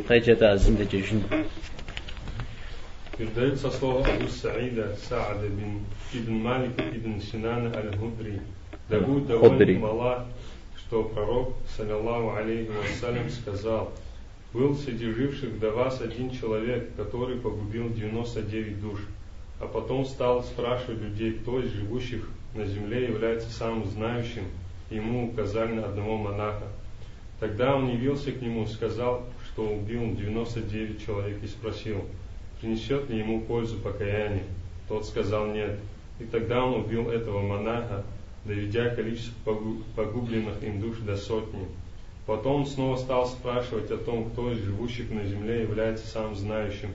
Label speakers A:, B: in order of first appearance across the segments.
A: قيجة زمدة جن.
B: Передается слово Абу Саида Саада ибн Малика ибн Синана аль-Худри. Да будет доволен им Аллах, что пророк, саллаллаху алейхи вассалям, сказал: был среди живших до вас один человек, который погубил 99 душ, а потом стал спрашивать людей, кто из живущих на земле является самым знающим, и ему указали на одного монаха. Тогда он явился к нему, сказал, что убил 99 человек, и спросил, принесет ли ему пользу покаяние. Тот сказал нет. И тогда он убил этого монаха, доведя количество погубленных им душ до 100. Потом он снова стал спрашивать о том, кто из живущих на земле является самым знающим.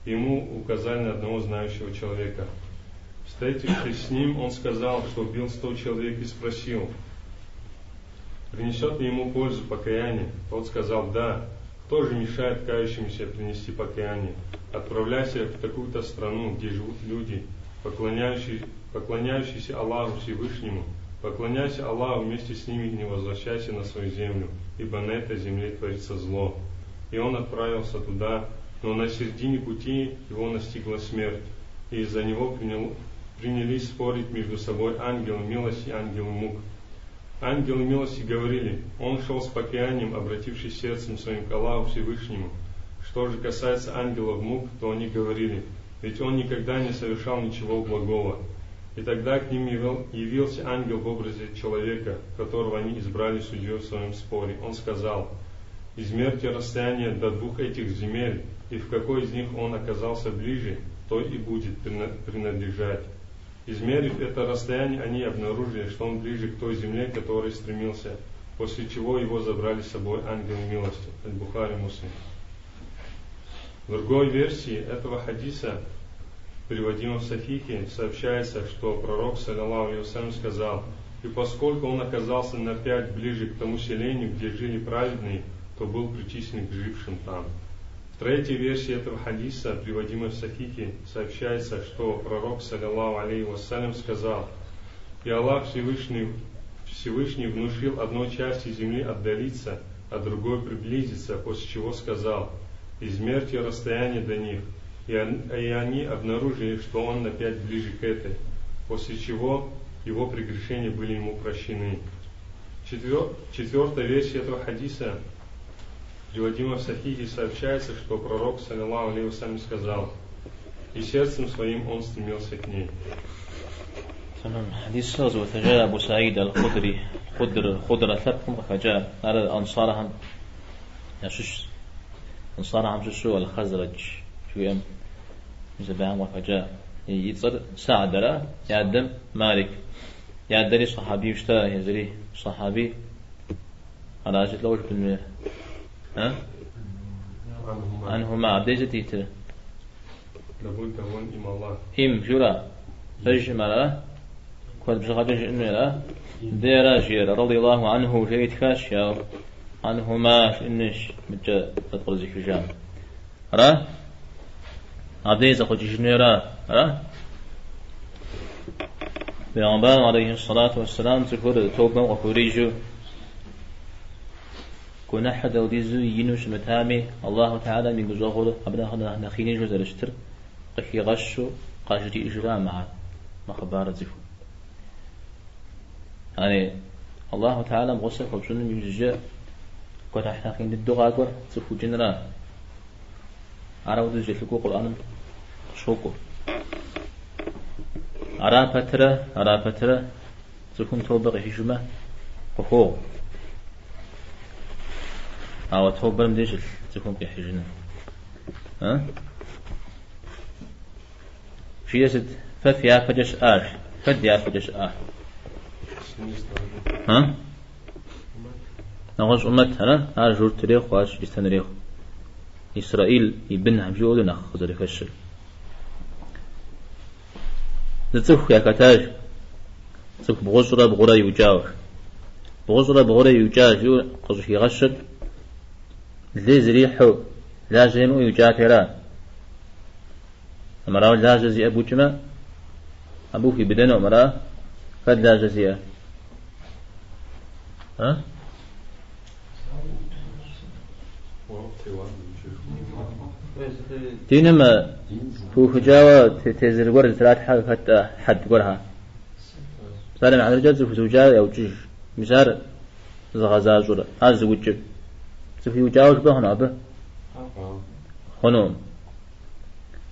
B: Ему указали на одного знающего человека. Встретившись с ним, он сказал, что убил 100 человек, и спросил, принесет ли ему пользу покаяние. Тот сказал да. Кто же мешает кающимся принести покаяние? Отправляйся в такую-то страну, где живут люди, поклоняющиеся Аллаху Всевышнему. Поклоняйся Аллаху вместе с ними и не возвращайся на свою землю, ибо на этой земле творится зло. И он отправился туда, но на середине пути его настигла смерть, и из-за него принялись спорить между собой ангелы милости и ангелы мук. Ангелы милости говорили, он шел с покаянием, обратившись сердцем своим к Аллаху Всевышнему. Что же касается ангелов мук, то они говорили, ведь он никогда не совершал ничего благого. И тогда к ним явился ангел в образе человека, которого они избрали судьей в своем споре. Он сказал, измерьте расстояние до 2 этих земель, и в какой из них он оказался ближе, то и будет принадлежать. Измерив это расстояние, они обнаружили, что он ближе к той земле, к которой стремился, после чего его забрали с собой ангелы милости. Аль-Бухари, Муслим. В другой версии этого хадиса, переводимом в Сахихе, сообщается, что пророк, саллаллаху алейхи вассалям, сказал, и поскольку он оказался на 5 ближе к тому селению, где жили праведные, то был причислен к жившим там. В третьей версии этого хадиса, приводимой в Сахихе, сообщается, что пророк, саллаллаху алейхи вассалям, сказал, и Аллах Всевышний внушил одной части земли отдалиться, а другой приблизиться, после чего сказал, измерьте расстояние до них. И они обнаружили, что он на 5 ближе к этой, после чего его прегрешения были ему прощены. Четвертая версия этого хадиса, приводимая в Сахихе, сообщается, что пророк, саллаллаху алейхи вассалям, сказал, и сердцем своим он стремился к ней.
A: حديث سوز وثجاء أبو سعيد الخدري خدر ثبكم وثجاء على أنصارهم يشش أنصارهم شو الخزرج شو يوم زبان وثجاء يتصل سعد لا يعدم مالك يعدلي صحابي وشتا يزري صحابي على أجل لوج بالمية ها عنهما عبديزتي ترى
B: لابد هون الله
A: إم جرا فجملا قد بشغل إنه لا ديراجير رضي الله عنه جيد كاشيا عنهما إنش متى تدخل ذكر جام را عبديز أخو جنيرا را بيغمبان عليه الصلاة والسلام تقول توبا وخريجو كنا حد وديزو ينوش متامي الله تعالى من جزاغه أبناء نخيني جزء الاشتر قخي غشو قاجري إجراء مع مخبار زفو يعني الله تعالى مغسل خبشون من جزء قد احنا خين الدغاقر زفو جنرا عرا ودوز جلقو قرآن شوكو عرا فترة زفون توبق حجمة وهو أو توبر مديجل زفون بحجنا ها في يسد ففيا فجش فديا فجش ها نغش أمتها جور تريخ واش يستنريخ إسرائيل يبنها بجول نخ ذلك الشر نتسخ يا كتاج تسخ بغزرة بغرة يوجاوش بغرة يوجاوش يو قصش يغشد ذي زريحو لا زينو يوجاترا أمراو لا جزي أبو جمع أبو في بدن أمراو قد لا جزي ها دينما هو خجاوة تزر ورد ثلاث حد قرها سالم على الرجال زف زوجاء أو جيش مسار زغزاز ولا هذا وجب زف يجاوز به هنا به هنوم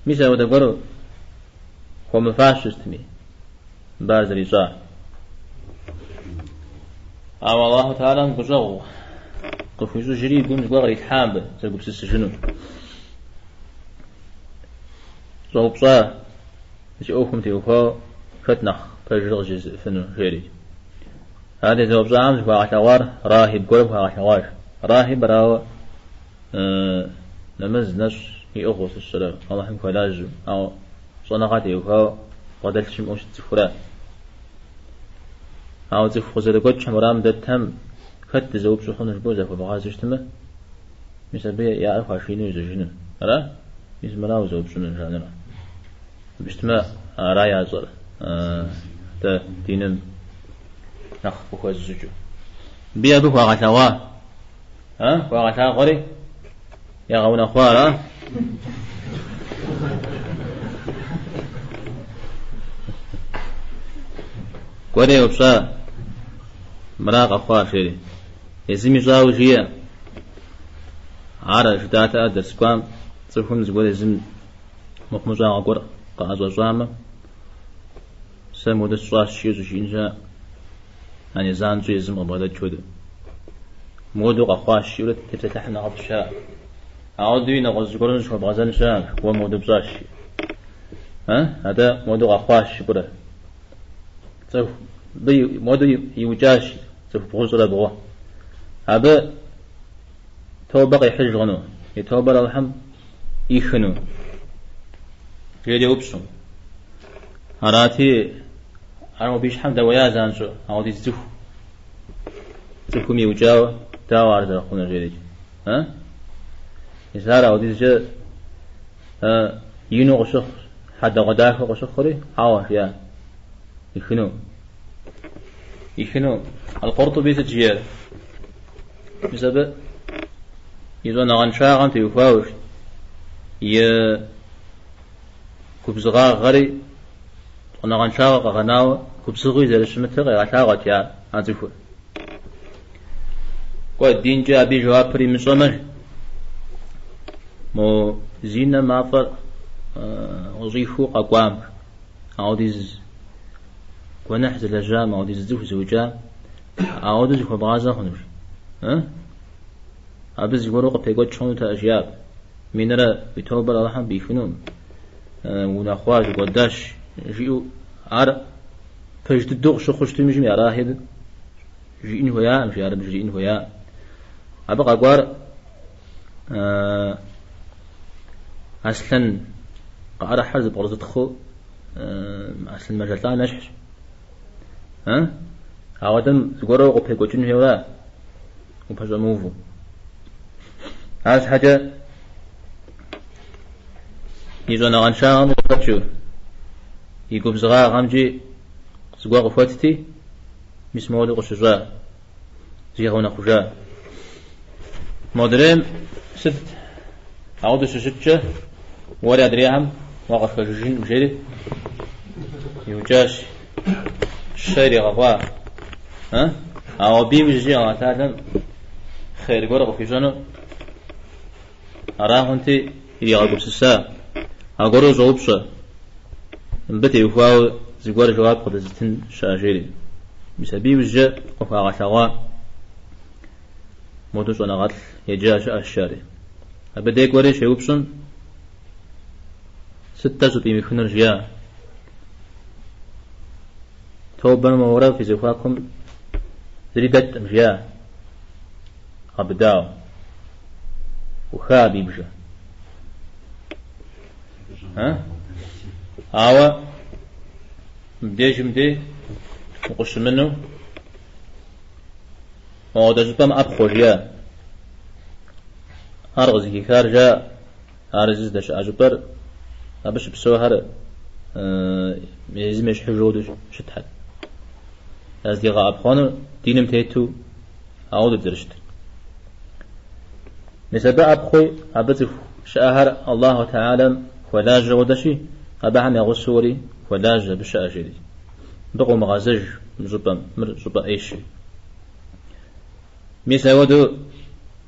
A: مسا ودقرو هو مفاشستني بارز ريصاع أما الله تعالى نقصه قفوزو جري يقول نقول غير يتحام به زي قبس السجنون صوب صا إيش أوكم تيوفا فتنخ فجر جزء فنو غيري هذا زوب صا عمز فاعتوار راهب قرب فاعتوار راهب راو نمز نش يأخذ السلام الله يحب فلاج أو صنعات يوفا قدرت شم أوش تفرا أو تفخذ لقد شمرام دتهم خد زوب شخون البوزة فبغاز اجتمع مثل بيه يعرف عشرين وزجنه أرى اسم لا زوب شنو جانرا باجتماع رايا زر تا دينم نخ بخوز الزجو بيه بخوا غتاوا وغتا غري يا غونا خوارا قري وبصا مراق أخوار شيري يزمي زاوجية عرش داتا درس قام صفهم زقول يزم مخموزا عقور قازو زامة سمو دسواس شيزو شينجا أني زانجو يزم أبغدا جود مودو قخواش شيولت تفتحنا عطشا عودي نغز قرن شو بغزان شام هو مودو بزاش هذا مودو قخواش بره صف بي مودو يوجاش صف بغزولا بغوا هذا توبق يحج غنو يتوبر الحم يخنو يدي أبسم هراتي أنا بيش حمد ويا زانشو عودي زفو ميوجاو تاو عرض رخونا جيدي يسار عودي زجا ينو غشخ حتى غداك غشخ خري عاوش يا يخنو القرطبي تجير بسبب إذا نغنشا غنت يفاوش كبزغا غري ونغنشا غناو كبزغي زي الشمتة غيرتا غتيا عزفو قد دين جاء بي جواب بري مصمر مو زينة مافر وظيفو قوام عوديز ونحز الأجام عوديز زوف زوجا عوديز خبغازا خنوش أبز يقولوا بيقول شلون تأجياب منرا بتوبر الله بيفنون ونخواج قداش جيو عر فجد الدق شو خشت مجمع راهد جين هويا مش عارف جين هويا أبقى أقوار أصلا قارة حرز بغرزة خو أصلا مجال نشح عودم يقولوا بيقول شنو هوا وبجا موفو هذا حاجة يجون غنشان وفتشو يقوم زغا غامجي زغا غفوتتي مسمولي قشجا زيغونا خجا مدرم ست عودة شجتشة ولا أدريهم وقف كجين مجري يوجاش الشيري غفا أو بيمجي غاتالم خير قرق في جنو أراه أنت يغلب سسا أقول جوابش بتي يفاو زجور جواب قد زتن شاجري بسبب وجه وفاق شوا موتوش أنا قتل يجاش الشاري أبديك وريش يوبشن ستة سبي مخنر جيا توبا مورا في زفاكم زريدت مجيا أبداو وخابي بجا عاوة مديش مدي وقش منه وعودا جبام أبخو جيا أرغزي خارجا أرزيز داش أجبر أبش بسوهر يزمش حجودش شتحد أزدي غاب خانو دينم تيتو عودا درشت نسبة أبخوي أبتف شأهر الله تعالى ولاج ودشي أبعم يغسوري ولاج بشأجري بقو مغازج مجبا إيشي ميسا ودو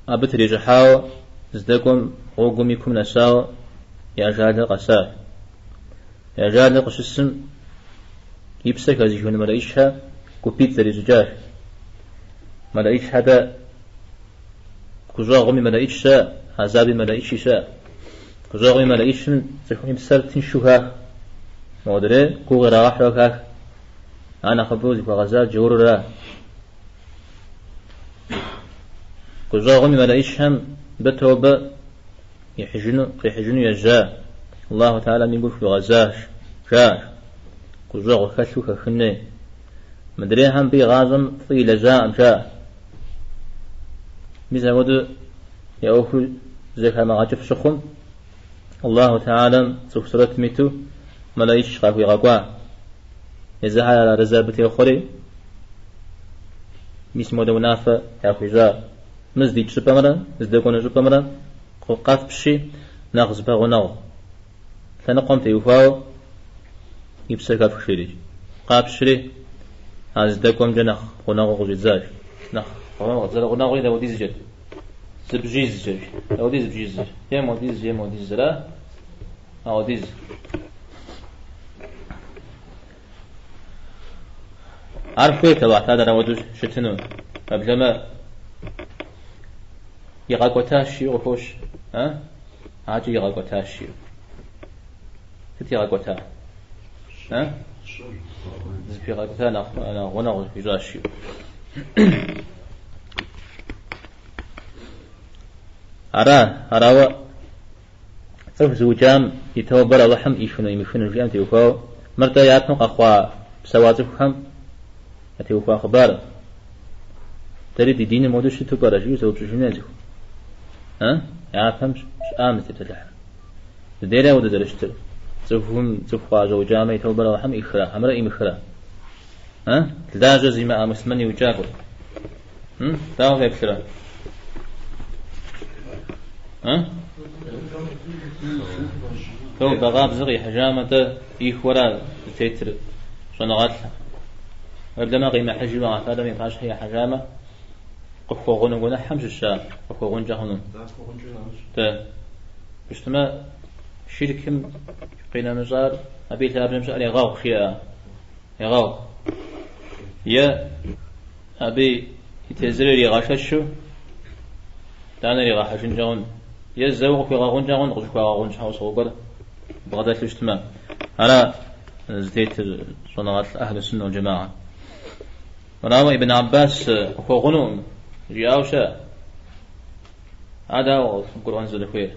A: أبتري جحاو زدكم غوغم يكم نساو يا جاد قساه يا جاد قشسم يبسك أزيشون ملايشها كوبيت رجاج ملايش هذا كجاغمي ملايش شاء عذابي ملايش شاء كجاغمي ملايش تكون بسرتين شوها مودري كو غير راح لك أنا خبوزي وغزال جور را كجاغمي ملايش هم بتوبة يحجنوا يجاء الله تعالى من يقول في غزاش جاش كجاغ خشوك خني مدري هم بي غازم طيل جاء جاء ميزا ودو يأوكل زيكا ما غاجف شخم الله تعالى تفسرت ميتو ملايش غاقوي غاقوا إذا على رزابتي أخري ميس مودو نافة يأخي جاء مزدي جسبا مرا مزدقون جسبا مرا قاف بشي ناغز باغو ناغ لنقوم تيوفاو يبسر قاف شيري قاف شري هازدقوم جناخ وناغو غجزاج ناخ وناغو إذا ودي زجل زبجيز جل ودي زبجيز يا موديز يا موديز لا أوديز عارف كيف تبعت هذا نودوش شتنو قبل ما يغاقوتاشي وفوش ها عاجي يغاقوتاشي كنت يغاقوتا ها زبي يغاقوتا أنا غنغ يجاشي أرى صرف زوجام يتوبر لحم يشون يمشون الجام تيوفاو مرتا ياتنق أخوا بسواتفهم أتيوفا خبار تريد دين مودش تبرا جيو زوج جنازه ها يعرفهم آمس تبتلح ديرا ودا درشتر صرفهم صفوا زوجام يتوبر لحم إخرا همرا إمخرا ها لا جزي ما آمس من يوجاكو تاو في بشرا ها تو بغاب زغي حجامة إخورا تيتر صنغات قبل ما قيمة حجمة هذا من فاش هي حجامة قفوغون وقنا حمش الشاء قفوغون جهنم تا بشتما شركم قينا مزار أبي تابن مسألة غاو خيا يغاو يا أبي يتزري غاششو تانا لي غاششن جهن يا الزوق في غاغون جهن قشوا غاغون شاو صوبر بغداد الاجتماع أنا زديت صناعات أهل السنة والجماعة وراوي ابن عباس وغنوم جاوشا هذا هو القرآن زل خير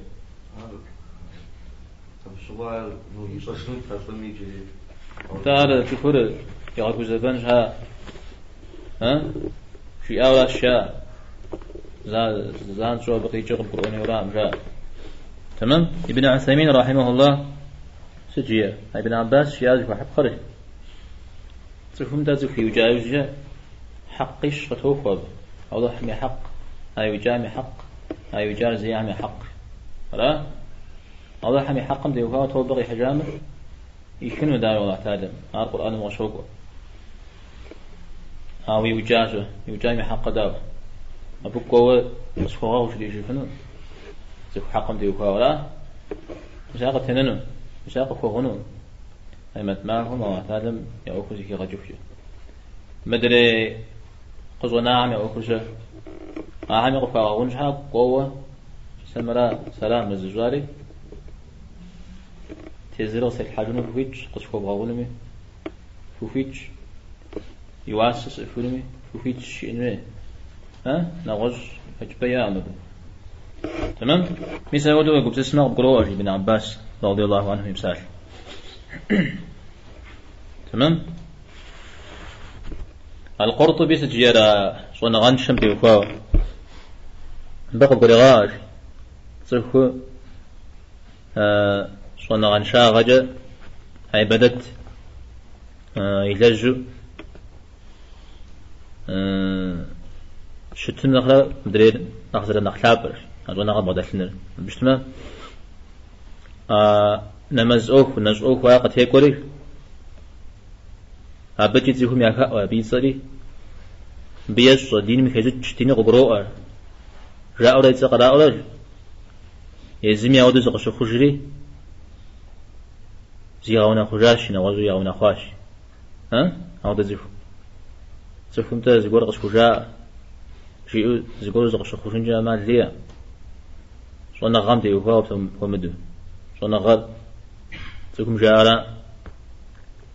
A: تعالى تفر يعرف زبانها ها في أول أشياء زان شو بقي جغ القرآن يرام جاء تمام ابن عثيمين رحمه الله سجية ابن عباس شياز وحب خرج تفهم تازو في وجاوجة حقش فتوفر أو ضحمي حق هاي وجامي حق هاي وجار زيامي حق لا أو ضحمي حق مدي وفاة توبغي حجامه يشنو دار الله تعالى القرآن موشوقه هاوي وجاجه وجامي حق دار أبوك قوة مسخوغه وش دي يشوفنو زيخ حق مدي وفاة لا مساقة تننو مساقة فوغنو هاي متماهم الله تعالى يأوكو زيكي غجوفي مدري قزو نعم يأوكوشة عامي قفا غنجها قوة سمرا سلام الزجاري تيزيرو سيك حاجونو فوفيتش قصفو بغاغونمي فوفيتش يواسس فولمي فوفيتش إنمي ها نغج هجبيا أمدو تمام ميسا يودو يقول تسمع بقروج ابن عباس رضي الله عنه يمسال تمام القرطبي سجيرا صنغان شمبي وفاو بقى قرغاج صفو صنغان شاغجة هاي بدت يلجو شتم نخلا مدريد نخزر نخلابر أنا غاب بدلنا بجتمع نماز أوك ونج أوك واقع تيكوري أبجي تيهم ياكا وبيصلي بيش دين مكجت تشتيني قبروء رأوا رأي تقرأوا رأي يزمي أودو زقش خجري زيغونا خجاش نوازو يغونا خواش ها أودو زيفو زيفو متى زيقور قش خجاء جيو زيقور زقش خجنجا ما ليا شونا غامتي يوفاو ومدو شونا غاد زيكم جارا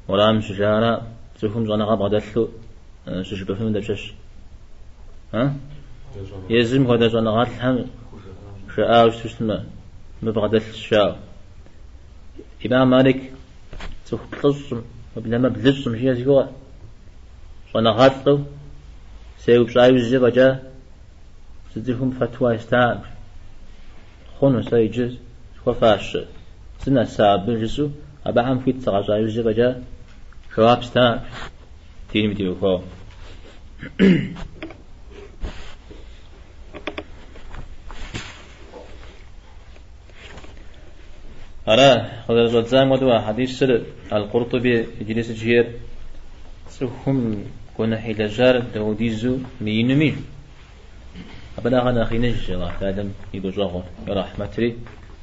A: ورامش جارا زيكم شونا غاب غدلو شجبه فيهم دبشش ها يزم هذا شونا غاد الحم شاء وشتما مبغدل الشاء إمام مالك تخلصم وبلما بلصم شيء زيقوا شونا غادلو سيوب شايو الزبجة تديهم فتوى استعب خونو سيجز وفاش سنة ساب جسو أبا هم فيت سغشايو الزبجة شواب استعب تيني بديو خو أرى خذ الزام ودوا حديث سر القرطبي جلس جير سهم كنا حيل جار دوديزو مينمي أبدا أنا أخي نجى الله تعلم يبجاه يا رحمتي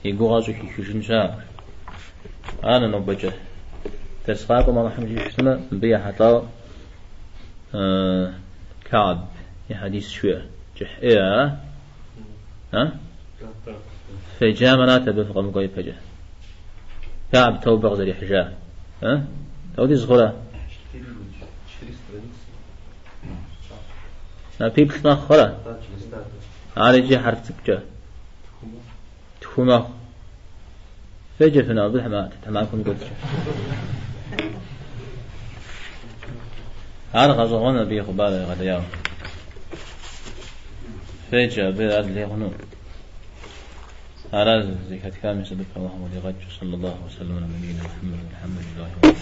A: يقوغاجو كيشن شاء أنا نبجه تسقاكم الله حمد اسمه بيا حتى كعب يا حديث شوية جح إيه ها فجامنا تبفق مقايب فجاه كعب توبة غزري حجاه ها تودي صغرى نبيب سنا خرا عالجي حرف تبجا تخوما فجأة فينا بالحما تتحماكم قلت عار غزغونا بي خبالة غدياو فجأة بي أدلي غنو أراز زكاة كامل سبب الله ولغج صلى الله وسلم على نبينا محمد والحمد لله رب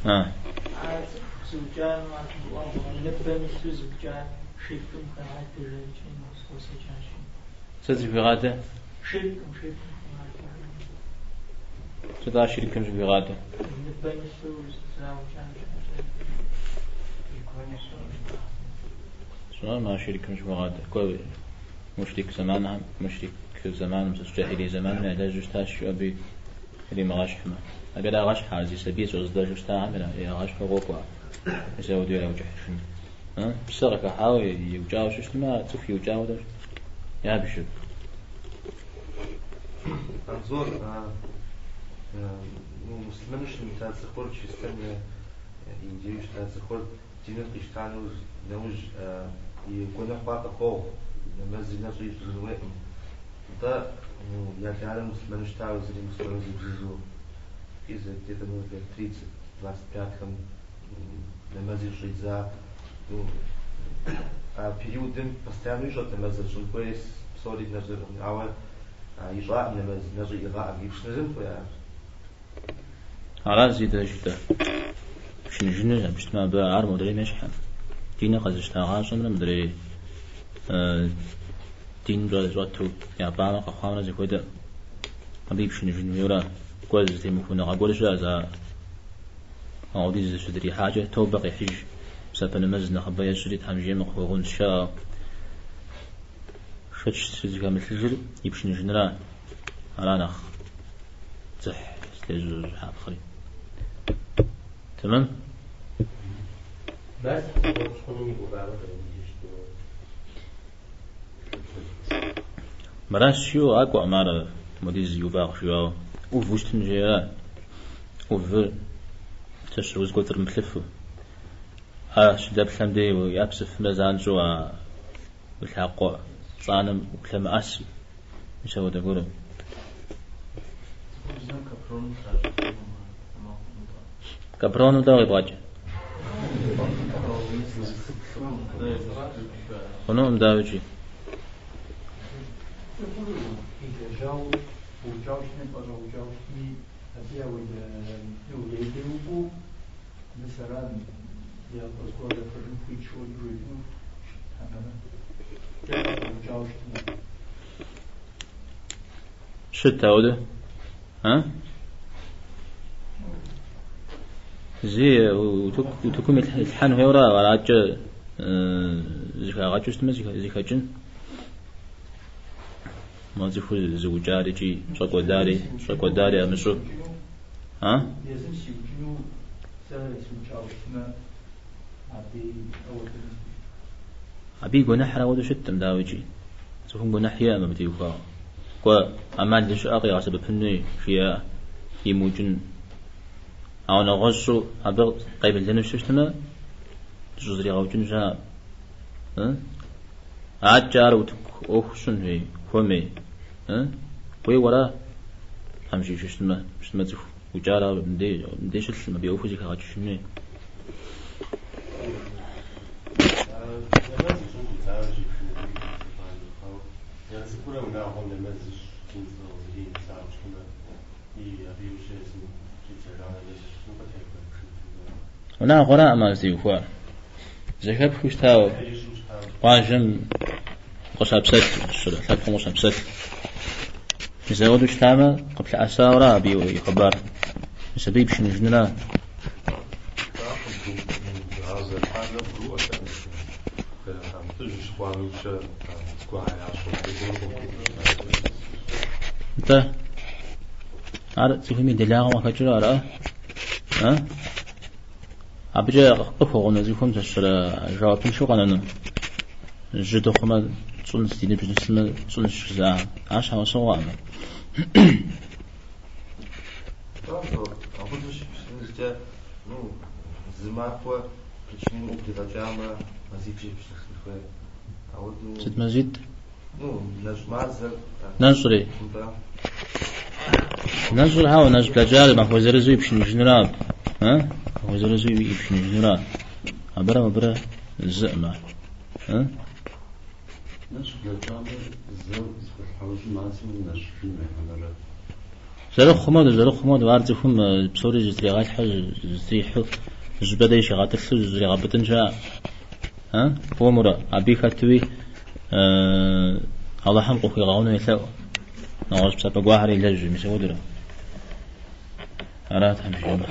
A: العالمين.
C: زوجان نبى مثل زوجان شيكم خلاص ترجعين وصوص جاشين.
A: سيد في غادة.
C: شيكم.
A: سيد شيكم في غادة.
C: نبى مثل زوجان.
A: شو ما شيكم في غادة كوي مشرك زمانهم مشرك زمان مثل جاهلي زمان ما يحتاج يشتاش أبي اللي ما غاش حما أبي لا غاش حازي سبيس وزدار يشتا عمله يا غاش فوقوا يزودوا له وجهشون ها بسرقة حاول يوجاو شو ما تشوف يوجاو ده يا بشو
D: أنظر مسلمانش متأثر شيء استنى يجيش تأثر جينا قشطانو نوج يكون أخبار أخوه نمزج نفسه يشتغل ده يا كلام مسلمانش تعرف زي مسلمان زي إذا где-то ну 30-25 там намазишь за ну а периодом постоянно еще намазишь он поезд солид на жир а يجرا намаз نجي يجرا يبشنزم فيا
A: على زيد جدا شنو جنة مش ما بعرف مدري مشحن دينا قزشتا عاشم مدري دين راتو يا بابا قخامنا زي كده أبيب شنو جنة يورا كويس زي مكونا أقول شو هذا أودي زي شدري حاجة توبق يحج سبنا مزنا خبايا شريط حمجي مخوغون شاء شتش زي كامل الجل يبشن جنرا على نخ زح سليزو حاب خري تمام
E: بس
A: مراش شو أقوى مارا مديز يوباق شو وفوشت نجيرا وفر تشروز قلتر مخلفو شداب حمدي ويابسف مزان جوا والحقوة صانم وكلام أسي مش هو تقوله كبرون وداغي باجة خنو مداوجي
F: وجاوشني بقى وجاوشني أبيع ويديوبو مثلا يا أذكر فرن في شو يريدو أنا
A: شتى وده ها زي وتكون الحان هيورا وراج زكا غاجوس تما زكا جن ما زكو زوجاري جي شكو داري امسو ها أبي جناح راود شتم داوجي سوهم جناح يا ما بدي وفا قا أمان ليش أقي عصب بني فيها يموجن أو نغشوا أبغ قبل لنا شتما جزري غوجن جا عجار وتأخشن هي فمي وي ورا همشي شتما تف وجارا بدي شتما بيوفوزي كهاجشني ونا غراء ما زيوفوا زكاب خوش تاو واجم قصاب ست الشرع ثلاث قصاب ست يزودوا شتامة قبل أساورا بيو يخبر يسبيب شنو جنرا انت عارف تفهمي دلاغة ما كجرا رأى ها أبجا أخوة نزيفهم تشرا جوابين شو قانون جدو خما تصون ستيني بجنسنا تصون شزاع عاش هوا سوا عمل ست مزيد نزل هاو نزل بلجاري ما هو زرزوي بشن جنراب ها هو زرزوي بشن جنراب عبرة الزئمة ها زرق خماد وارزفهم بصوري جزري غايت حاجة جزري حق زبدة شغات السو جزري غابتن جاء ها هو مرة عبي كاتوي الله حمقه في غاونا يساو نغاش بسابق واحد يلجي مسودره أراد همشي